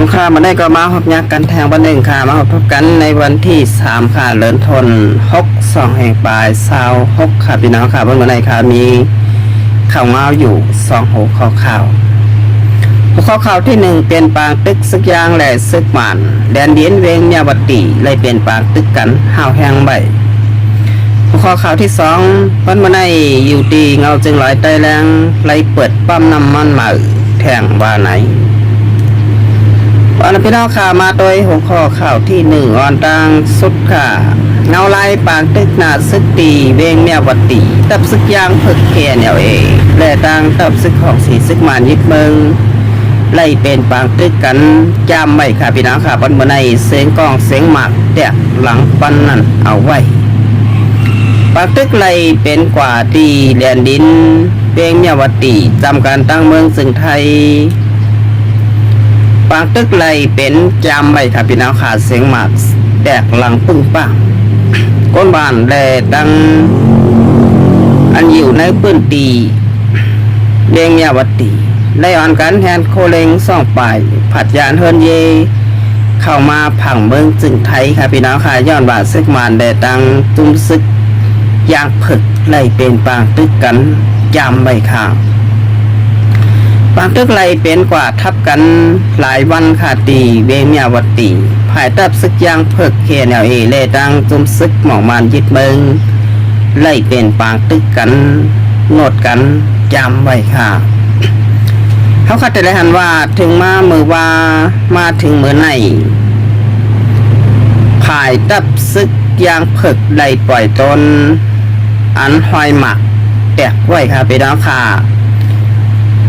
งครามมาได้ก็มาพบยักกันแทงวันหนึ่งค่ะมาพบกันในวันที่3ค่ะเลินทน62แห่งปลาย26ค่ะพี่น้องค่ะวันไหนค่ะมีข่าวเงาอยู่2หัวข้อข่าวหัวข้อข่าวที่1เป็นปางตึกซึกยางและซึกหมันแดนเดียนเวงเมียวัตติเลยเป็นปางตึกกันห้าวแห้งใบหัวข้อข่าวที่2วันไหนอยู่ดีเงาจึงลอยใต้แรงไล่เปิดปั๊มน้ำมันมาแทงว่าไหนวันพี่น้องข่าวมาโดยหัวข้อข่าวที่1อ่อนตังสุดค่ะเงาไล่ปางตึกหนาซึกตีเวงเมียวัตติตับซึกยางผึกเขียนเหนียวและตังตับซึกของสีซึกมานยิบเมืองไล่เป็นปางตึกกันจำไว้ค่ะพี่น้องค่ะวันเมื่อในเสียงกองเสียงหมากแตกหลังปันนั่นเอาไว้ปางตึกไล่เป็นกว่าตีแลนดินเวงเมียวัตติจำการตั้งเมืองซึ่งไทยปางตึกไล่เป็นจำไว้ค่ะพี่น้องค่ะเสียงหมากแตกหลังปึ้งปังก้นบ้านแลดังอันอยู่ในพื้นตีเลียงเมียวัตติไล่อ่อนกันแทนโคเลงซ่องปลายผัดยานเฮินเยเข้ามาผังเมืองจึงไทยค่ะพี่น้องค่ะย้อนบาดซึกมานแดดังตุ้มซึกยางผึกไล่เป็นปางตึกกันจำไว้ค่ะปางตึกไล่เป็นกว่าทับกันหลายวันค่ะตีเวงเมียวัตติภายตับซึกยางผึกเขียนเอาเลดังตุ้มซึกหมองมานยึดเมืองไล่เป็นปางตึกกันโนดกันจำไว้ค่ะเขาคัดแต่ละหันว่าถึงมามือว่ามาถึงมือไหนภายตับซึกยางผึกไล่ปล่อยตนอันหอยหมักแตกไว้ค่ะไปน้องค่ะ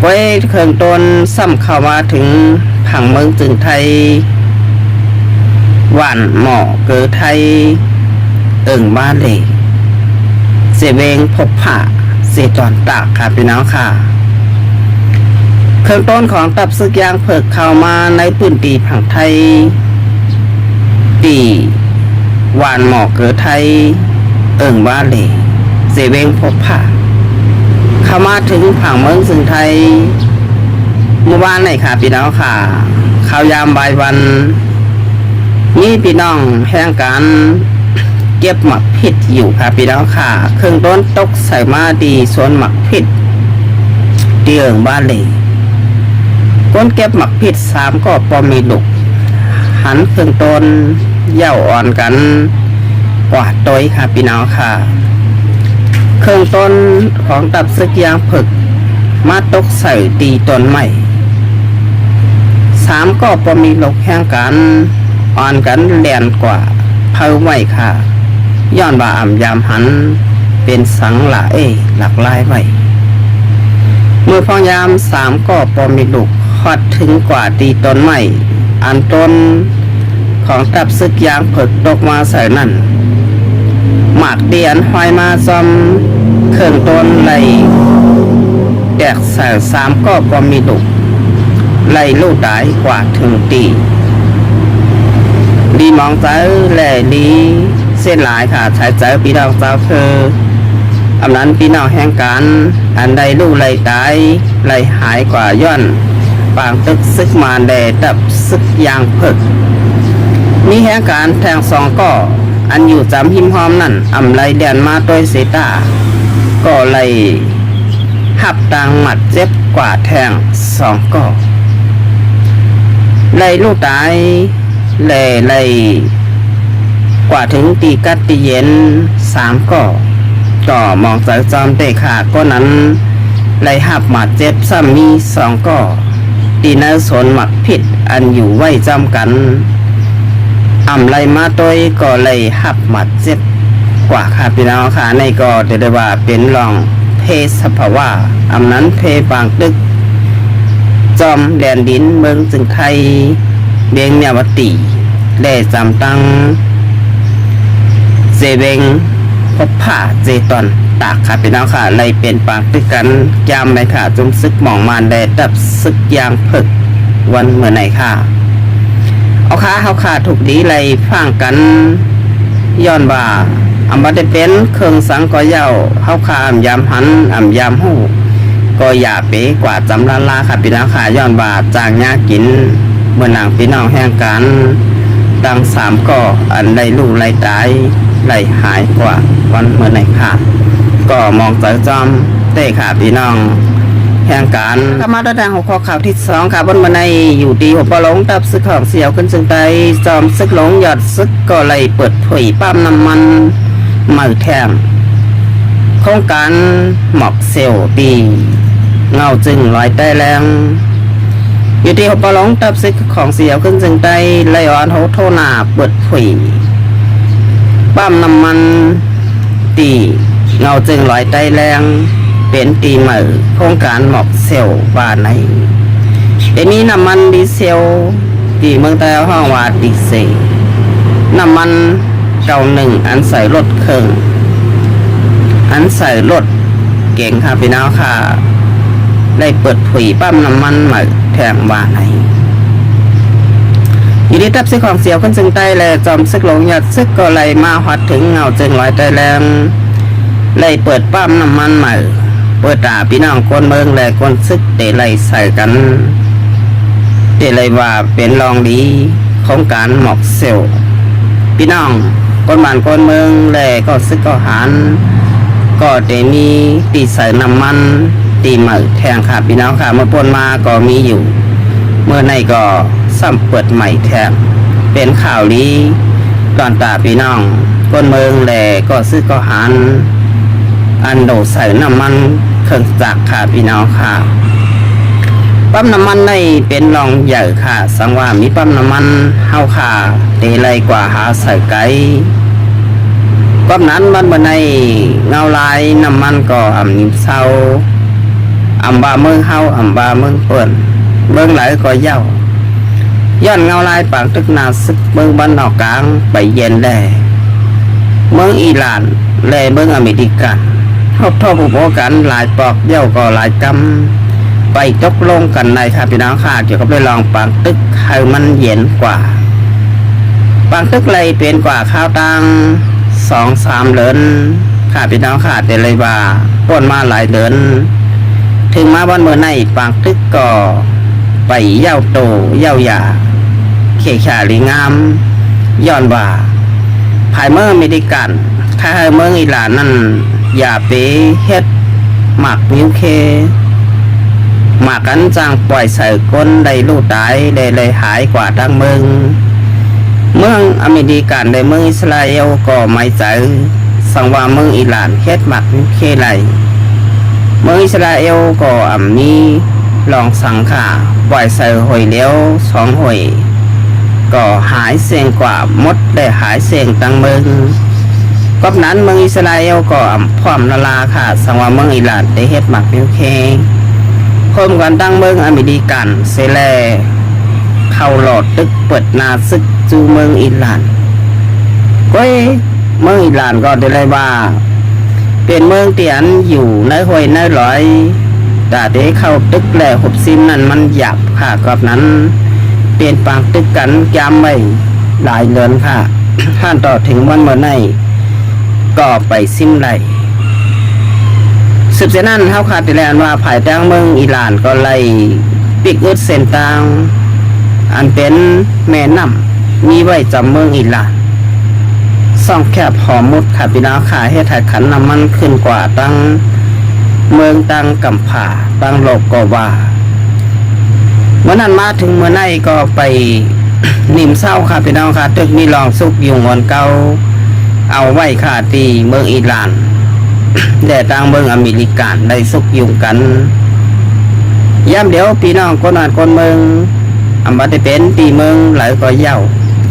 ไว้เครื่องตนซ้ำเข้ามาถึงผังเมืองจึงไทยหวานหมอเกิดไทยบ้านเลยเสเวงพบผ่าเสจอนตากค่ะพี่น้องค่ะเครื่องต้นของตับซึกยางเผิกเข้ามาในพื้นที่ผังไทยตีหวานหมอเกิดไทยบ้านเลยเสเวงพบผ่าเข้ามาถึงผังเมืองซึ่งไทยเมื่อวานไหนค่ะพี่น้องค่ะข่าวยามบ่ายวันนี่พี่น้องแห่งการเก็บหมักผิดอยู่ค่ะพี่น้องค่ะเครื่องต้นตกใส่มาดีสวนหมักผิดเตียงบ้านเลยก้นเก็บหมักผิด3ก็พอมีลูกหันเครื่องต้นเย่าอ่อนกันกว่าต้อยค่ะพี่น้องค่ะเครื่องต้นของตับซึกยางผึกมาตกใส่ตีต้นใหม่3ก็พอมีลูกแห่งกันอ่อนกันแหลนกว่าเพิ่มไว้ค่ะย้อนว่าอ่ำยามหันเป็นสังหลายหลักลายไว้เมื่อพอยาม3ก็พอมีลูกฮอดถึงกว่าตีต้นใหม่อันต้นของตับซึกยางผึกตกมาใส่นั่นหมากเดียนหอยมาซอมเครื่องต้นไหลแตกใส่3ก็พอมีลูกไหลลูกได้กว่าถึงตีดีมองเจอแหล่ดีเส้นหลายค่ะใช้เจอพี่น้องเจ้าคืออำนั้นพี่น้องแห่งการอันใดลูกไหลตายไหลหายกว่าย้อนปางตึกซึกมาแดดับซึกยางผึกมีแห่งการแทง2ก็อันอยู่จำหิมหอมนั่นอำไหลเดียนมาโดยเสตาก็ไหลหับตังหมัดเจ็บกว่าแทง2ก็ไหลลูกตายแหล่กว่าถึงตีกัดตีเย็น3ก็มองจากจอมเตะขาก็นั้นไหลหับหมัดเจ็บซ้ำมี2ก็ตีนสนหมักผิดอันอยู่ไว้จำกันอ่ำไหลมาโดยก็ไหลหับหมัดเจ็บกว่าค่ะพี่น้องค่ะในก็เดี๋ยวว่าเป็นรองเพศภาวะอำนั้นเพบางตึกจอมแดนดินเมืองจึงไทยเบงเมียวัตติได้จำตั้งเจเวงพบผ่าเจตอนตากค่ะพี่น้องค่ะเลยเป็นปางตึกกันยามในค่ะจุมซึกหมองมานได้ดับซึกยางผึกวันเมื่อไหนค่ะเอาขาเขาขาถูกดีเลยฟังกันย้อนว่าอำบัดได้เป็นเครื่องสังก็เย้าเขาขาอ่ำยามหันอ่ำยามหูก็อย่าเป๋กว่าจำลาค่ะพี่น้องค่ะย้อนว่าจางยากิน มื่อนางพี่น้องแห่งกันดังสามก่ออันใดลูกไรตายไรหายกว่าวันเมื่อไหนค่ะก็มองใจจอมเต้ค่ะพี่น้องแห่งการข้ามาด้วยทางหัวข้อข่าวที่สองค่ะบนบันไดอยู่ดีหัวปลงตับซึกของเสียวขึ้นจึงไปจอมซึกหลงหยอดซึกก็เลยเปิดเผยปั๊มน้ำมันมือแทงโครงการหมอกเซลปีเงาจึงลอยใต้แรงอยู่ที่หัวปลงตับซึกของเสียวขึ้นจึงไปไล่อ่อนโทนาเปิดเผยปั๊มน้ำมันตีเงาจึงลอยใต้แรงเป็นตีใหม่โครงการหมอกเซลว่าในเป็นนี้น้ำมันดีเซลที่เมืองไทยห้องว่าดีเซลน้ำมันเก่าหนึ่งอันใส่รถเครื่องอันใส่รถเก่งค่ะพี่น้องค่ะได้เปิดเผยปั๊มน้ำมันใหม่แทงว่าในอยู่ที่ตับซึกของเสียวขึ้นจึงใต้และจอมซึกหลงหยัดซึกก็เลยมาหอดถึงเงาจึงลอยใต้แรงเลยเปิดปั๊มน้ำมันใหม่เปิดตาพี่น้องคนเมืองและคนซึกเตะไหลใส่กันเตะไหลว่าเป็นรองดีของการหมอกเซลพี่น้องคนบ้านคนเมืองและก็ซึกก็หันก็เตมีตีใส่น้ำมันตีใหม่แทงค่ะพี่น้องค่ะเมื่อปนมาก็มีอยู่เมื่อในก็ซ้ำเปิดใหม่แทงเป็นข่าวลีตอนตาพี่น้องคนเมืองและก็ซึกก็หันอันโดใส่น้ำมันเครื่องจักรค่ะพี่น้องค่ะปั๊มน้ำมันในเป็นรองใหญ่ค่ะสังว่ามีปั๊มน้ำมันเฮาค่ะเตะไรกว่าหาใส่ไก่ปั๊มนั้นมันบนในเงาลายน้ำมันก็อ่ำนิ่มเศร้าอ่ำบาเมืองเฮาอ่ำบาเมืองเปิ่นเมืองไหลก็เย้าย้อนเงาลายปางตึกนาซึกเมืองบ้านนอกกลางไปเย็นแลเมืองอิหร่านและเมืองอเมริกันทบทบผูกกันหลายปอกเดี่ยวก็หลายกำไปตกลงกันในค่ะพี่น้องค่ะเกี่ยวกับเรื่องลองปางตึกให้มันเย็นกว่าปางตึกเลยเป็นกว่าข้าวตัง2-3 เดือนค่ะพี่น้องค่ะแต่เลยว่าป้นมาหลายเดือนถึงมาวันเมื่อในปางตึกก็ไปเย้าโตเย้าหยาเขี่ยขาลีงามย้อนว่าภายเมื่อไม่ได้กันถ้าเมืองอิหร่านนั่นอย่าไปเฮ็ดหมักนิ้วเคหมักกันจ้างปล่อยใส่ก้นได้ลูกตายได้เลยหายกว่าทั้งเมืองอเมริกันในเมืองอิสราเอลก็ไม่ใจสังว่าเมืองอิหร่านเฮ็ดหมักนิ้วเคไหลเมืองอิสราเอลก็นี้ลองสังขาปล่อยใส่หอยเลี้ยว2 หอยก็หายเสียงกว่ามดได้หายเสียงตั้งเมืองก็นั้นเมืองอิสราเอลก็พร้อมละลาค่ะสังว่าเมืองอิหร่านได้เฮ็ดหมักนิ้วเคพร้อมกันตั้งเมืองอเมริกันเซแลเข้าหลอดตึกเปิดนาซึกจูเมืองอิหร่านก็เมืองอิหร่านก็ได้เลยว่าเป็นเมืองเตียนอยู่ในห้วยในลอยแต่ได้เข้าตึกแหล่60 นั่นมันหยับค่ะกับนั้นเป็นปางตึกกันยามไม่หลายเดือนค่ะท่านต่อถึงวันเมื่อไหร่ก็ไปซิมไหลสืบเสนั้นเฮาคาดแต่แล้วว่าภายใต้เมืองอิหร่านก็ไล่ปิกอึดเส้นทางอันเป็นแม่น้ำมีไว้จำเมืองอิหร่านซ่องแคบหอมมุดค่ะพี่น้องค่ะเฮ็ดให้ขันน้ำมันขึ้นกว่าตั้งเมืองตั้งกำผาตั้งโลกก็ว่าเมื่อนั้นมาถึงเมื่อไหร่ก็ไปนิ่มเศร้าค่ะพี่น้องค่ะตึกมีรองสุกอยู่งอนเก่าเอาไว้ค่ะที่เมืองอิหร่านแต่ต่างเมืองอเมริกันได้สุกยุ่งกันย่ำเดี๋ยวพี่น้องคนอ่านคนเมืองบัดเป็นตีเมืองหลายก็เย้า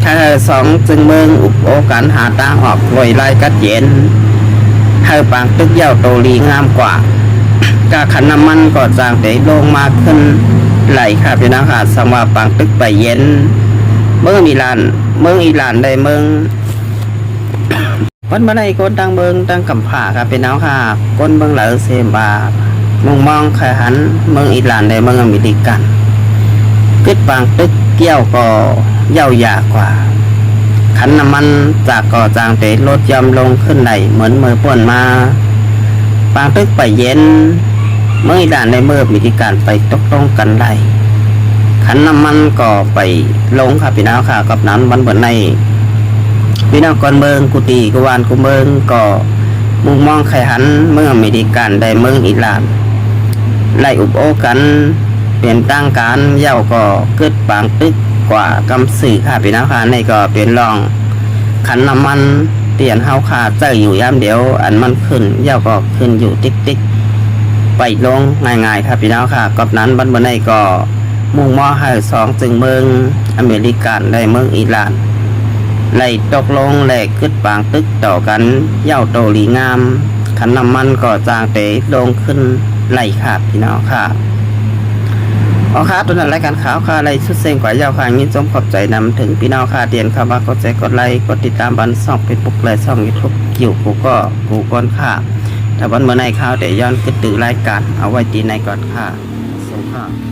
ถ้า2จึงเมืองอุปโอกันหาตางออกลอยไล่กัดเย็นให้ปางตึกเย้าโตลีงามกว่ากาขันน้ำมันก็จางแต่ลงมาขึ้นไหลค่ะพี่น้องค่ะสมว่าปางตึกไปเย็นเมืองอิหร่านได้เมืองวันมาได้คนตั้งเบิงตั้งกำผาครับเป็นเอาค่ะคนเบิงเหลือเซมบามุงมองขหันเมืองอิหร่านในเมืองอเมริกันกึดปางตึกเกี่ยวก็เย้ายากกว่าขันน้ำมันจากก่อจางเตะลดยำลงขึ้นไหลเหมือนมือป่วนมาปางตึกไปเย็นเมืองอิหร่านในเมืองอเมริกันไปตกลงกันไหลข ขันน้ำมันก็ไปลงครับพี่น้องค่ะกับนั้นวันเบิดในพี่น้องก่อนเมืองกุฏิกวานกุเมืองก็มุงมองไข่หันเมืองอเมริกันได้เมืองอิหร่านไล่อุบโอกันเปลี่ยนตั้งการเย่าก็เกิดปางตึกกว่ากำสื่อค่ะพี่น้องค่ะในก็เปลี่ยนรองขันน้ำมันเปลี่ยนเฮาค่ะเจออยู่ยามเดียวอันมันขึ้นเย่าก็ขึ้นอยู่ติ๊กไปลงง่ายๆครับพี่น้องค่ะกับนั้นบันบันในก็มุ่งมอให้สองจึงเมืองอเมริกันได้เมืองอิหร่านไล่ตกลงแหลกขึ้นปางตึกต่อกันเย่าโตหลีงามขันน้ำมันก็จางเตะลงขึ้นไล่ขาดพี่น้องค่ะอ๋อค่ะตัวนั้นรายการข่าวค่ะอะไรชุดเซ็งกว่าเย่าค่ะยินจมขอบใจนำถึงพี่น้องค่ะเตียนค่ะว่ากดใจกดไลค์กดติดตามบันช่องเฟซบุ๊กและช่องยูทูบกิ่วกูก่อนค่ะแต่วันเมื่อในข่าวเดี๋ยวย้อนขึ้นตื่นรายการเอาไว้ตีในก่อนค่ะสวัสดีค่ะ